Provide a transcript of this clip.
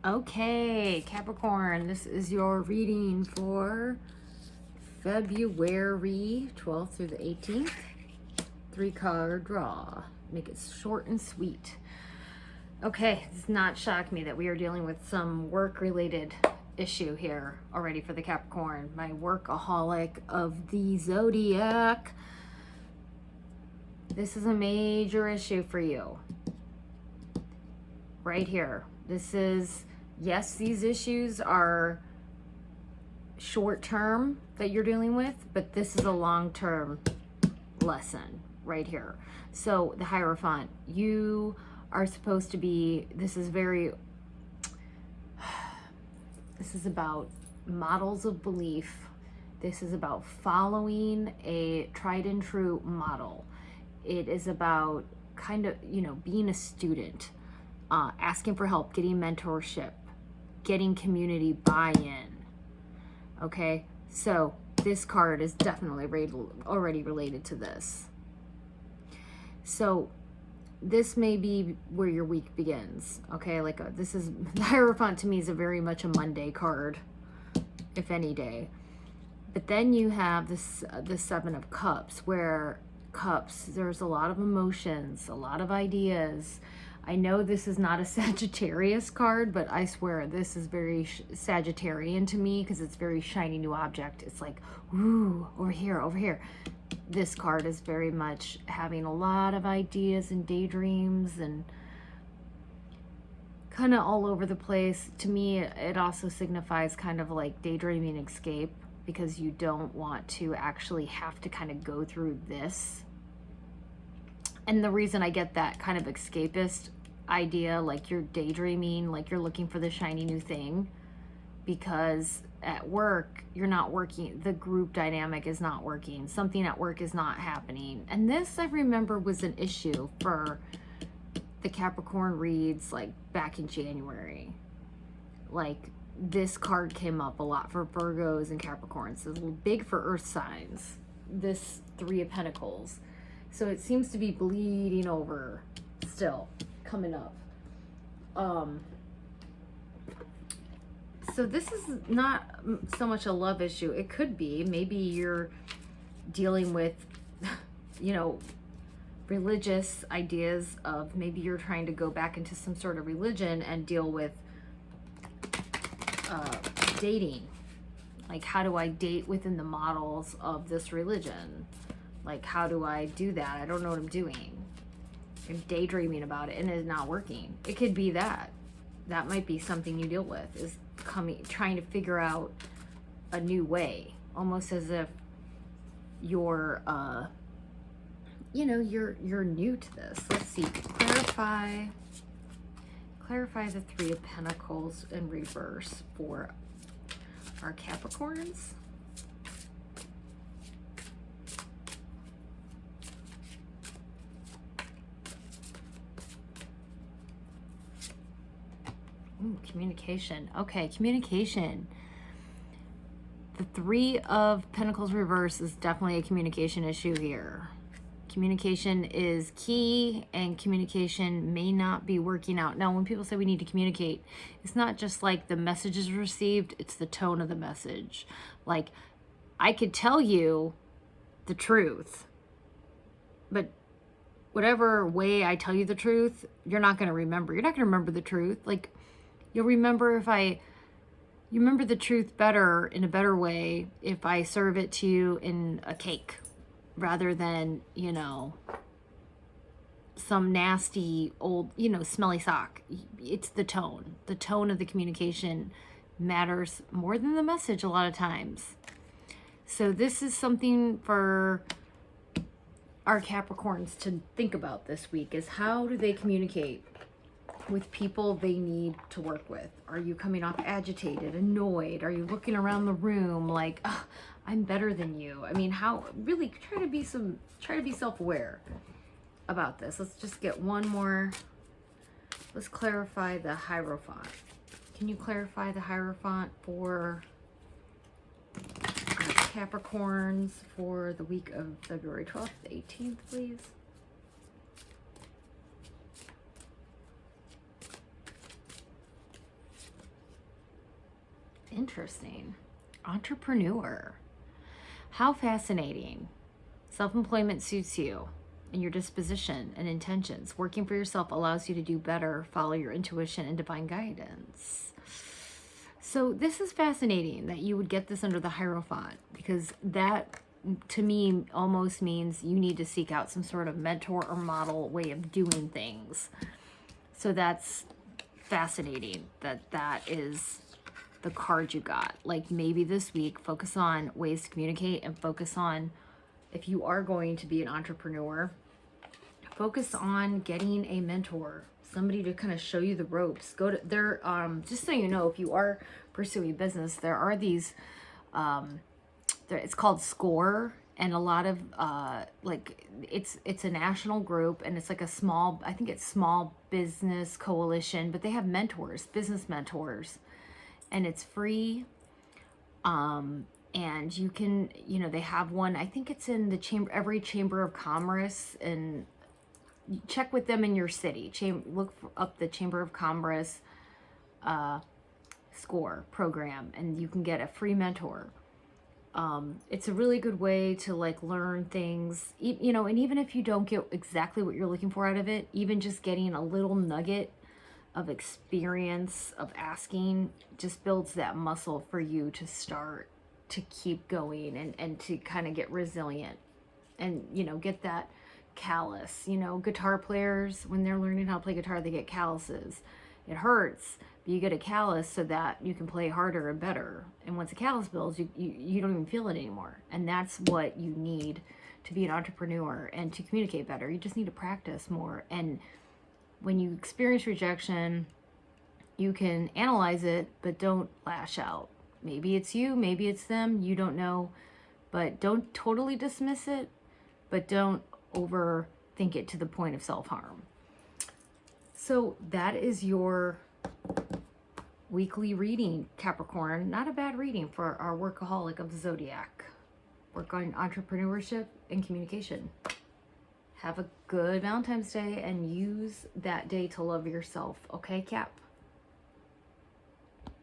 Okay, Capricorn, this is your reading for February 12th through the 18th. 3-card draw. Make it short and sweet. Okay, it does not shock me that we are dealing with some work-related issue here already for the Capricorn. My workaholic of the zodiac. This is a major issue for you. Right here. This is, yes, these issues are short-term that you're dealing with, but this is a long-term lesson right here. So the Hierophant, you are supposed to be, this is about models of belief. This is about following a tried and true model. It is about kind of, being a student, asking for help, getting mentorship, getting community buy-in. Okay, so this card is definitely already related to this. So this may be where your week begins. Okay, this is, the Hierophant to me is very much a Monday card, if any day. But then you have this the Seven of Cups, where there's a lot of emotions, a lot of ideas. I know this is not a Sagittarius card, but I swear this is very Sagittarian to me because it's very shiny new object. It's like, ooh, over here, over here. This card is very much having a lot of ideas and daydreams and kind of all over the place. To me, it also signifies kind of like daydreaming escape, because you don't want to actually have to kind of go through this. And the reason I get that kind of escapist idea, like you're daydreaming, like you're looking for the shiny new thing, because at work, you're not working, the group dynamic is not working, something at work is not happening. And this, I remember, was an issue for the Capricorn reads like back in January. Like this card came up a lot for Virgos and Capricorns. It's big for earth signs, this Three of Pentacles. So it seems to be bleeding over still, coming up. So this is not so much a love issue. It could be, maybe you're dealing with, religious ideas of, maybe you're trying to go back into some sort of religion and deal with dating. Like, how do I date within the models of this religion? Like, how do I do that? I don't know what I'm doing. I'm daydreaming about it and it's not working. It could be that. That might be something you deal with, is trying to figure out a new way. Almost as if you're, you're new to this. Let's see, clarify the Three of Pentacles in reverse for our Capricorns. Ooh, communication. Okay, communication. The Three of Pentacles reverse is definitely a communication issue here. Communication is key, and communication may not be working out. Now, when people say we need to communicate, it's not just like the message is received, it's the tone of the message. Like, I could tell you the truth, but whatever way I tell you the truth, you're not going to remember. You're not going to remember the truth. Like, you'll remember you remember the truth better, in a better way, if I serve it to you in a cake rather than, some nasty old, smelly sock. It's the tone. The tone of the communication matters more than the message a lot of times. So this is something for our Capricorns to think about this week, is how do they communicate with people they need to work with? Are you coming off agitated, annoyed? Are you looking around the room like, oh, I'm better than you? I mean, how, really try to be self-aware about this. Let's just get one more. Let's clarify the Hierophant. Can you clarify the Hierophant for Capricorns for the week of February 12th to 18th, please? Interesting. Entrepreneur. How fascinating. Self-employment suits you and your disposition and intentions. Working for yourself allows you to do better, follow your intuition and divine guidance. So this is fascinating that you would get this under the Hierophant, because that to me almost means you need to seek out some sort of mentor or model way of doing things. So that's fascinating that that is the card you got. Like, maybe this week focus on ways to communicate, and focus on, if you are going to be an entrepreneur, focus on getting a mentor, somebody to kind of show you the ropes. Go to there. Just so you know, if you are pursuing business, there are these, it's called SCORE, and a lot of like it's a national group, and it's like a small, I think it's Small Business Coalition, but they have mentors, business mentors, and it's free. And you can, you know, they have one, I think it's in the every chamber of commerce, and check with them in your city. Look up the Chamber of Commerce SCORE program, and you can get a free mentor. It's a really good way to like learn things, you know, and even if you don't get exactly what you're looking for out of it, even just getting a little nugget of experience of asking just builds that muscle for you to start to keep going, and to kind of get resilient, and, you know, get that callus. You know, guitar players, when they're learning how to play guitar, they get calluses. It hurts, but you get a callus so that you can play harder and better. And once a callus builds, you don't even feel it anymore. And that's what you need to be an entrepreneur and to communicate better. You just need to practice more. And when you experience rejection, you can analyze it, but don't lash out. Maybe it's you, maybe it's them, you don't know. But don't totally dismiss it, but don't overthink it to the point of self-harm. So that is your weekly reading, Capricorn. Not a bad reading for our workaholic of the zodiac. Work on entrepreneurship and communication. Have a good Valentine's Day, and use that day to love yourself. Okay, Cap?